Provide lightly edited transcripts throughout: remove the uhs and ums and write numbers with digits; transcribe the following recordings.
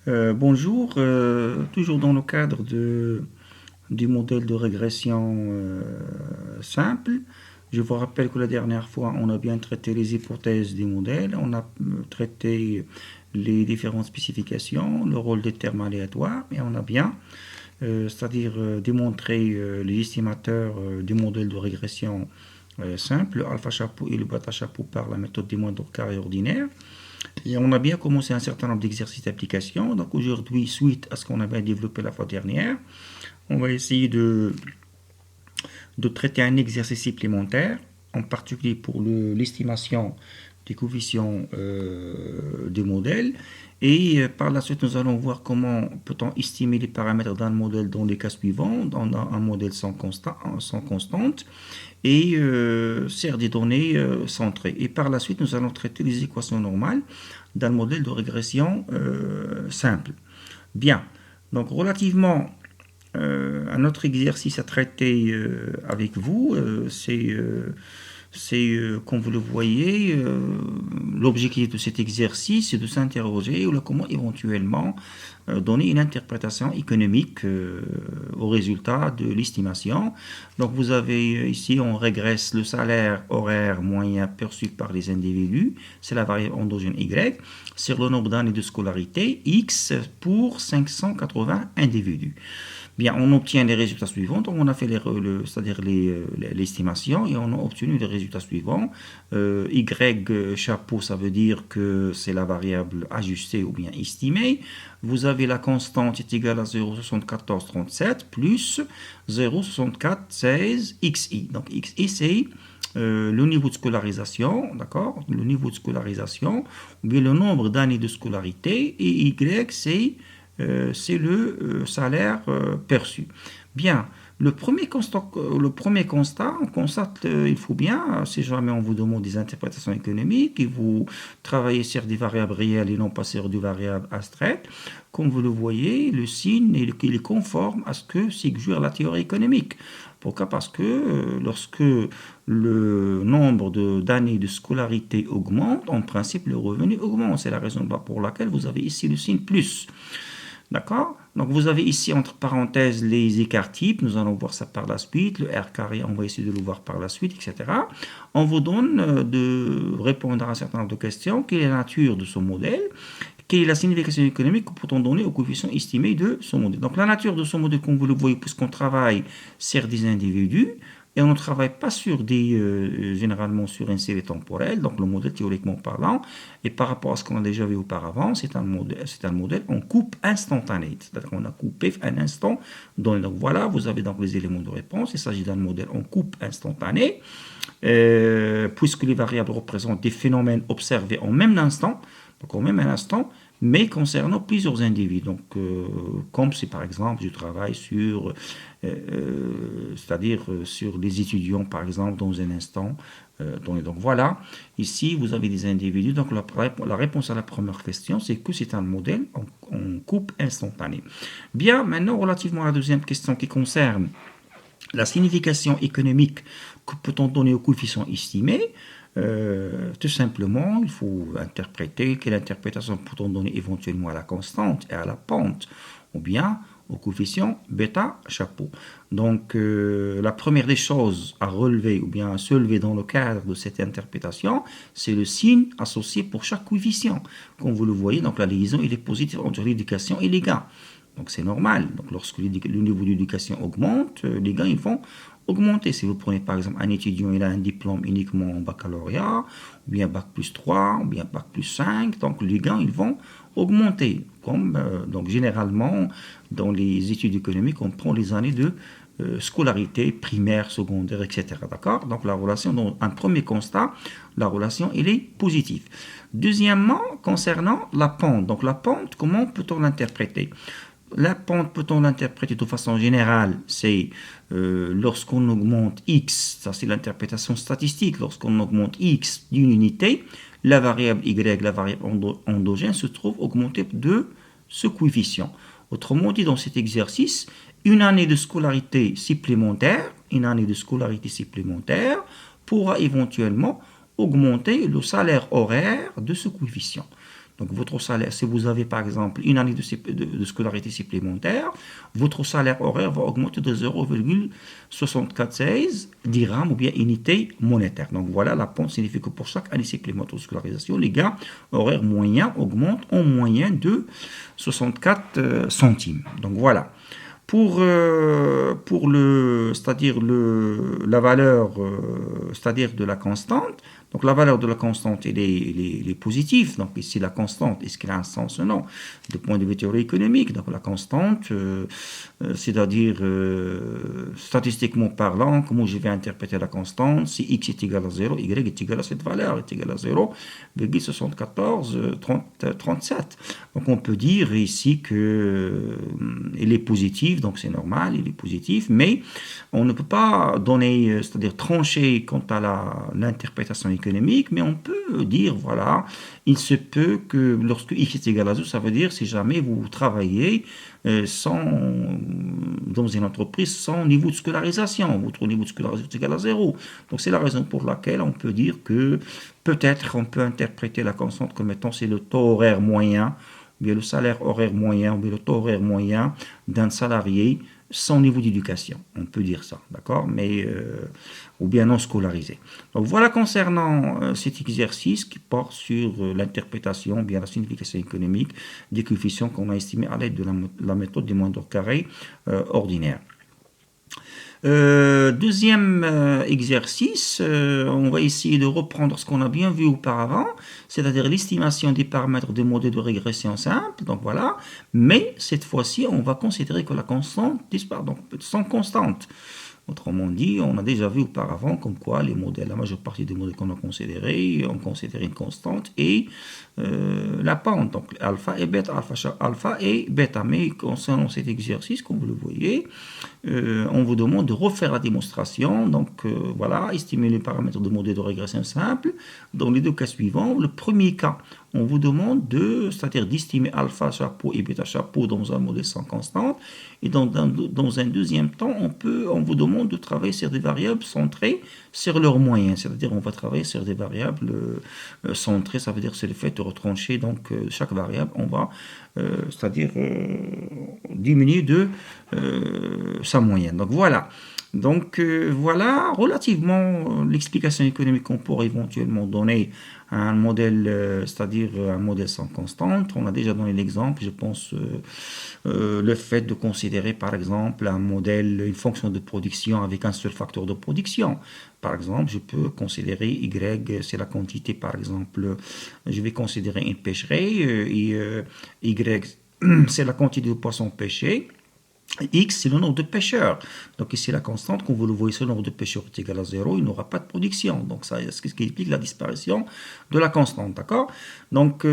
Bonjour, toujours dans le cadre du modèle de régression simple. Je vous rappelle que la dernière fois, on a bien traité les hypothèses du modèle, on a traité les différentes spécifications, le rôle des termes aléatoires, et on a bien, c'est-à-dire démontré les estimateurs du modèle de régression simple, le alpha chapeau et le bêta chapeau par la méthode des moindres carrés ordinaires. Et on a bien commencé un certain nombre d'exercices d'application. Donc aujourd'hui, suite à ce qu'on avait développé la fois dernière, on va essayer de traiter un exercice supplémentaire, en particulier pour l'estimation des coefficients des modèles. Et par la suite, nous allons voir comment peut-on estimer les paramètres d'un modèle dans les cas suivants, dans un modèle sans constante, et sert des données centrées. Et par la suite, nous allons traiter les équations normales d'un modèle de régression simple. Bien, donc relativement un autre exercice à traiter avec vous, comme vous le voyez, l'objectif de cet exercice est de s'interroger comment éventuellement donner une interprétation économique au résultat de l'estimation. Donc vous avez ici, on régresse le salaire horaire moyen perçu par les individus, c'est la variable endogène Y, sur le nombre d'années de scolarité X pour 580 individus. Bien, on obtient les résultats suivants. Donc, on a fait c'est-à-dire l'estimation et on a obtenu les résultats suivants. Y chapeau, ça veut dire que c'est la variable ajustée ou bien estimée. Vous avez la constante est égale à 0,7437 plus 0,7416 xi. Donc, xi, c'est le niveau de scolarisation, d'accord? Le niveau de scolarisation, ou bien le nombre d'années de scolarité, et y, c'est le salaire perçu. Bien, le premier constat, on constate, il faut bien, si jamais on vous demande des interprétations économiques et vous travaillez sur des variables réelles et non pas sur des variables abstraites, comme vous le voyez, le signe il est conforme à ce que suggère la théorie économique. Pourquoi? Parce que lorsque le nombre d'années de scolarité augmente, en principe, le revenu augmente. C'est la raison pour laquelle vous avez ici le signe plus. D'accord? Donc vous avez ici entre parenthèses les écarts types, nous allons voir ça par la suite, le R carré, on va essayer de le voir par la suite, etc. On vous donne de répondre à un certain nombre de questions. Quelle est la nature de ce modèle? Quelle est la signification économique que peut-on donner au coefficient estimé de ce modèle? Donc la nature de ce modèle, comme vous le voyez, puisqu'on travaille sur des individus, et on ne travaille pas généralement sur une série temporelle, donc le modèle théoriquement parlant, et par rapport à ce qu'on a déjà vu auparavant, c'est un modèle en coupe instantanée, c'est-à-dire qu'on a coupé un instant donné. Donc voilà, vous avez donc les éléments de réponse, il s'agit d'un modèle en coupe instantanée, puisque les variables représentent des phénomènes observés en même instant, donc au même instant, mais concernant plusieurs individus. Donc, comme si par exemple je travaille c'est-à-dire sur les étudiants par exemple dans un instant. Donc voilà, ici vous avez des individus. Donc la réponse à la première question, c'est que c'est un modèle en coupe instantanée. Bien, maintenant relativement à la deuxième question qui concerne la signification économique que peut-on donner au coefficient estimé. Tout simplement, il faut interpréter quelle interprétation peut-on donner éventuellement à la constante et à la pente, ou bien au coefficient bêta chapeau. Donc, la première des choses à relever ou bien à se lever dans le cadre de cette interprétation, c'est le signe associé pour chaque coefficient. Comme vous le voyez, donc la liaison il est positive entre l'éducation et les gains. Donc c'est normal. Donc lorsque le niveau d'éducation augmente, les gains ils vont augmenter. Si vous prenez par exemple un étudiant, il a un diplôme uniquement en baccalauréat, ou bien bac plus 3, ou bien bac plus 5, donc les gains ils vont augmenter. Donc généralement, dans les études économiques, on prend les années de scolarité primaire, secondaire, etc. D'accord? Donc la relation, dans un premier constat, la relation elle est positive. Deuxièmement, concernant la pente. Donc la pente, comment peut-on l'interpréter? La pente, peut-on l'interpréter de façon générale? C'est lorsqu'on augmente x, ça c'est l'interprétation statistique, lorsqu'on augmente x d'une unité, la variable y, la variable endogène, se trouve augmentée de ce coefficient. Autrement dit, dans cet exercice, une année de scolarité supplémentaire pourra éventuellement augmenter le salaire horaire de ce coefficient. Donc votre salaire, si vous avez par exemple une année de scolarité supplémentaire, votre salaire horaire va augmenter de 0,74 dirhams ou bien unité monétaire. Donc voilà, la pente signifie que pour chaque année supplémentaire de scolarisation, les gains horaires moyens augmentent en moyenne de 64 centimes. Donc voilà. C'est-à-dire la valeur, c'est-à-dire de la constante. Donc la valeur de la constante, elle est positive. Donc ici, la constante, est-ce qu'elle a un sens ou non? Du point de vue théorie économique, donc la constante, c'est-à-dire statistiquement parlant, comment je vais interpréter la constante? Si x est égal à 0, y est égal à cette valeur, est égal à 0,7437. Donc on peut dire ici que elle est positive, donc c'est normal, il est positif, mais on ne peut pas donner, c'est-à-dire trancher quant à l'interprétation économique, mais on peut dire, voilà, il se peut que lorsque x est égal à 0, ça veut dire si jamais vous travaillez dans une entreprise sans niveau de scolarisation, votre niveau de scolarisation est égal à 0. Donc c'est la raison pour laquelle on peut dire que peut-être on peut interpréter la constante comme étant c'est le taux horaire moyen, ou bien le salaire horaire moyen, ou bien le taux horaire moyen d'un salarié sans niveau d'éducation. On peut dire ça, d'accord? Mais ou bien non scolarisé. Donc voilà concernant cet exercice qui porte sur l'interprétation, bien la signification économique des coefficients qu'on a estimés à l'aide de la méthode des moindres carrés ordinaires. Deuxième exercice, on va essayer de reprendre ce qu'on a bien vu auparavant, c'est-à-dire l'estimation des paramètres des modèles de régression simple. Donc voilà, mais cette fois-ci, on va considérer que la constante disparaît, donc sont constantes. Autrement dit, on a déjà vu auparavant comme quoi les modèles, la majeure partie des modèles qu'on a considérés, on considéré une constante et la pente, donc alpha et bêta, alpha et bêta. Mais concernant cet exercice, comme vous le voyez, on vous demande de refaire la démonstration. Donc voilà, estimer les paramètres de modèle de régression simple. Dans les deux cas suivants, le premier cas, on vous demande c'est-à-dire d'estimer alpha chapeau et bêta chapeau dans un modèle sans constante. Et dans un deuxième temps, on vous demande de travailler sur des variables centrées sur leurs moyens. C'est-à-dire on va travailler sur des variables centrées, ça veut dire c'est le fait de retrancher donc chaque variable, on va c'est-à-dire diminuer de sa moyenne. Donc voilà. Donc voilà relativement l'explication économique qu'on pourrait éventuellement donner à un modèle, c'est-à-dire un modèle sans constante. On a déjà donné l'exemple, je pense, le fait de considérer par exemple un modèle, une fonction de production avec un seul facteur de production. Par exemple, je peux considérer Y, c'est la quantité, par exemple, je vais considérer une pêcherie, et Y, c'est la quantité de poissons pêchés. X, c'est le nombre de pêcheurs. Donc ici, la constante, quand vous le voyez, ce nombre de pêcheurs est égal à 0, il n'aura pas de production. Donc ça, c'est ce qui explique la disparition de la constante, d'accord? Donc,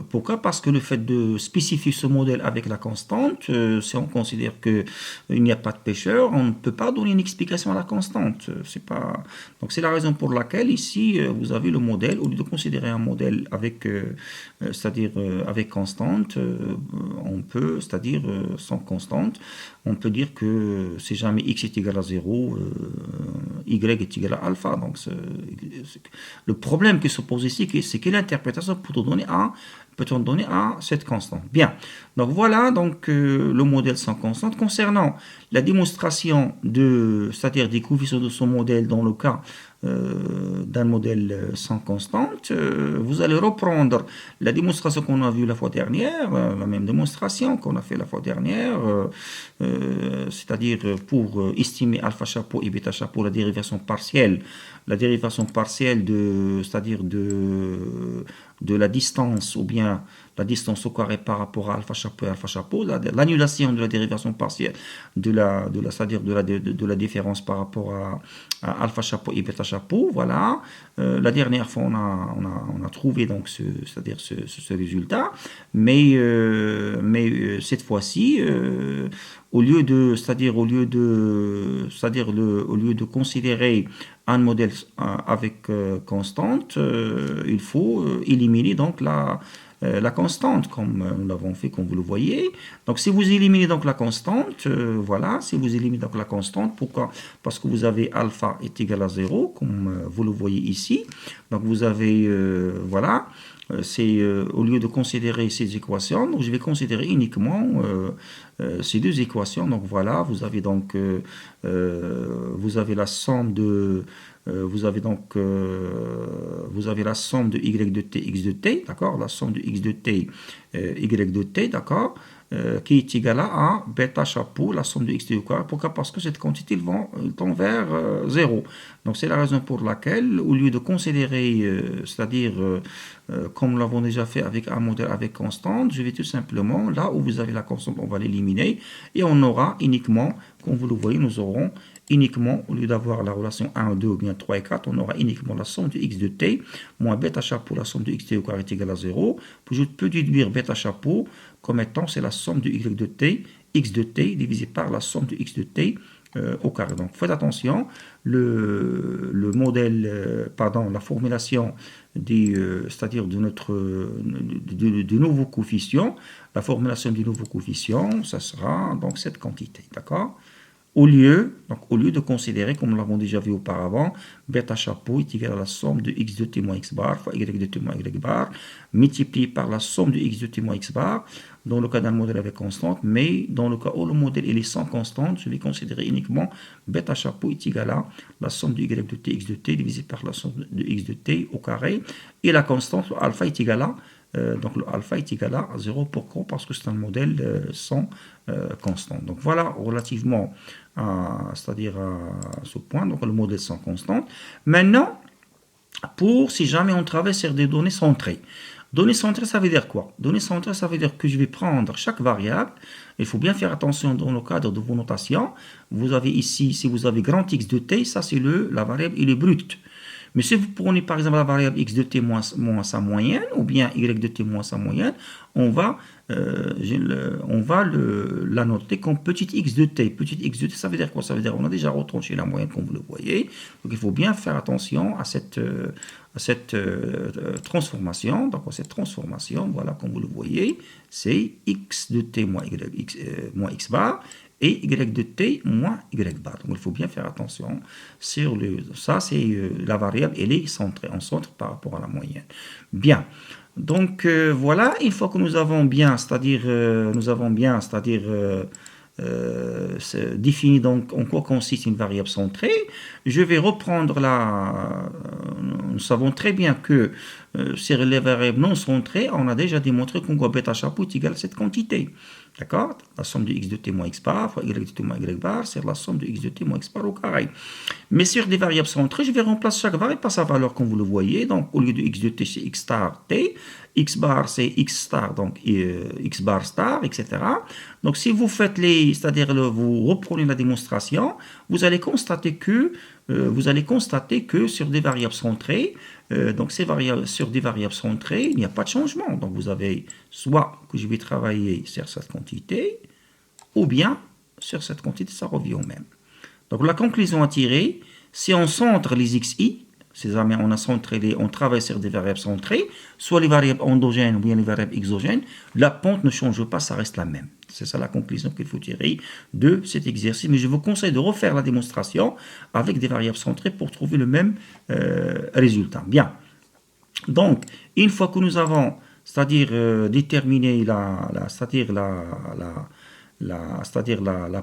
pourquoi? Parce que le fait de spécifier ce modèle avec la constante, si on considère qu'il n'y a pas de pêcheurs, on ne peut pas donner une explication à la constante. C'est pas... Donc c'est la raison pour laquelle ici, vous avez le modèle, au lieu de considérer un modèle avec, c'est-à-dire avec constante, on peut, c'est-à-dire sans constante, on peut dire que si jamais x est égal à 0, y est égal à alpha. Donc le problème qui se pose ici, c'est quelle interprétation peut-on donner à cette constante. Bien, donc voilà donc le modèle sans constante. Concernant la démonstration c'est-à-dire des coefficients de son modèle dans le cas d'un modèle sans constante, vous allez reprendre la démonstration qu'on a vue la fois dernière, la même démonstration qu'on a fait la fois dernière, c'est-à-dire pour estimer alpha chapeau et bêta chapeau, la dérivation partielle c'est-à-dire de la distance ou bien la distance au carré par rapport à alpha chapeau et alpha chapeau, l'annulation de la dérivation partielle c'est-à-dire de la différence par rapport à alpha chapeau et bêta chapeau, voilà. La dernière fois, on a trouvé donc c'est-à-dire ce résultat, mais cette fois-ci, au lieu de considérer un modèle avec constante, il faut éliminer donc la constante, comme nous l'avons fait, comme vous le voyez. Donc, si vous éliminez donc la constante, voilà, si vous éliminez donc la constante, pourquoi? Parce que vous avez alpha est égal à 0, comme vous le voyez ici. Donc, vous avez, voilà, au lieu de considérer ces équations, donc je vais considérer uniquement ces deux équations. Donc voilà, vous avez la somme de vous avez la somme de y de t, x de t, d'accord, la somme de x de t, y de t, d'accord, qui est égale à bêta chapeau, la somme de x de t. Pourquoi? Parce que cette quantité tend vers 0. Donc c'est la raison pour laquelle, au lieu de considérer, c'est-à-dire comme nous l'avons déjà fait avec un modèle avec constante, je vais tout simplement, là où vous avez la constante, on va l'éliminer, et on aura uniquement, comme vous le voyez, nous aurons uniquement, au lieu d'avoir la relation 1, 2 ou bien 3 et 4, on aura uniquement la somme de x de t moins bêta chapeau, la somme de x de t au carré est égale à 0. Puis je peux déduire bêta chapeau comme étant, c'est la somme de y de t, x de t divisé par la somme de x de t au carré. Donc faites attention, le modèle, la formulation c'est-à-dire de nouveau coefficient, la formulation du nouveau coefficient, ça sera donc cette quantité, d'accord? Au lieu de considérer, comme nous l'avons déjà vu auparavant, bêta chapeau est égal à la somme de x de t moins x bar fois y de t moins y bar, multiplié par la somme de x de t moins x bar, dans le cas d'un modèle avec constante, mais dans le cas où le modèle est sans constante, je vais considérer uniquement bêta chapeau est égal à la somme de y de t x de t divisé par la somme de x de t au carré, et la constante alpha est égal à donc le alpha est égal à 0. Pourquoi? Parce que c'est un modèle sans constante. Donc voilà relativement c'est-à-dire à ce point, donc le modèle sans constante. Maintenant, si jamais on travaille sur des données centrées. Données centrées, ça veut dire quoi? Données centrées, ça veut dire que je vais prendre chaque variable. Il faut bien faire attention dans le cadre de vos notations. Vous avez ici, si vous avez grand X de t, ça c'est la variable, il est brute. Mais si vous prenez par exemple la variable x de t moins sa moyenne, ou bien y de t moins sa moyenne, on va la noter comme petite x de t. Petite x de t, ça veut dire quoi? Ça veut dire qu'on a déjà retranché la moyenne, comme vous le voyez. Donc il faut bien faire attention à cette transformation. Donc cette transformation, voilà, comme vous le voyez, c'est x de t moins x bar et y de t moins y bar. Donc il faut bien faire attention sur ça, c'est la variable, elle est centrée en centre par rapport à la moyenne. Bien. Donc voilà, une fois que nous avons bien, défini donc en quoi consiste une variable centrée, je vais reprendre nous savons très bien que sur les variables non centrées, on a déjà démontré qu'on bêta chapeau est égal à cette quantité. D'accord? La somme de x de t moins x bar fois y de t moins y bar, c'est la somme de x de t moins x bar au carré. Mais sur des variables centrées, je vais remplacer chaque variable par sa valeur, comme vous le voyez. Donc, au lieu de x de t, c'est x star t. X bar, c'est x star, donc x bar star, etc. Donc, si vous faites c'est-à-dire vous reprenez la démonstration, vous allez constater que sur des variables centrées, sur des variables centrées, il n'y a pas de changement. Donc, vous avez soit que je vais travailler sur cette quantité, ou bien sur cette quantité, ça revient au même. Donc, la conclusion à tirer, si on centre les xi, on travaille sur des variables centrées, soit les variables endogènes ou bien les variables exogènes, la pente ne change pas, ça reste la même. C'est ça la conclusion qu'il faut tirer de cet exercice. Mais je vous conseille de refaire la démonstration avec des variables centrées pour trouver le même résultat. Donc, une fois que nous avons, déterminé la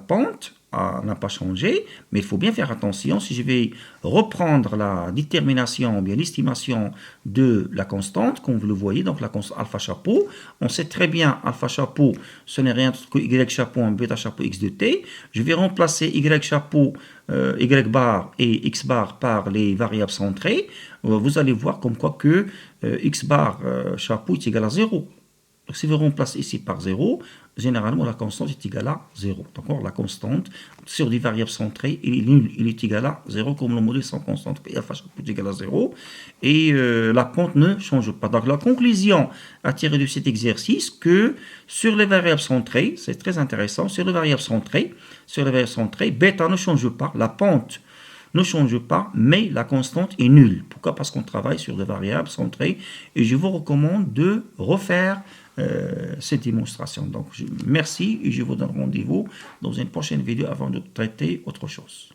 pente, n'a pas changé, mais il faut bien faire attention. Si je vais reprendre la détermination, ou bien l'estimation de la constante, comme vous le voyez, donc la constante alpha chapeau, on sait très bien alpha chapeau, ce n'est rien d'autre que y chapeau en bêta chapeau x de t. Je vais remplacer y chapeau, y bar et x bar par les variables centrées. Vous allez voir comme quoi que x bar chapeau est égal à 0. Donc, si vous remplacez ici par 0, généralement la constante est égale à 0. D'accord? La constante sur des variables centrées, il est égal à 0 comme le modèle sans constante. Alpha chapeau est égal à 0 et la pente ne change pas. Donc la conclusion à tirer de cet exercice que sur les variables centrées, c'est très intéressant, sur les variables centrées, bêta ne change pas, la pente ne change pas, mais la constante est nulle. Pourquoi? Parce qu'on travaille sur des variables centrées et je vous recommande de refaire cette démonstration. Donc, merci et je vous donne rendez-vous dans une prochaine vidéo avant de traiter autre chose.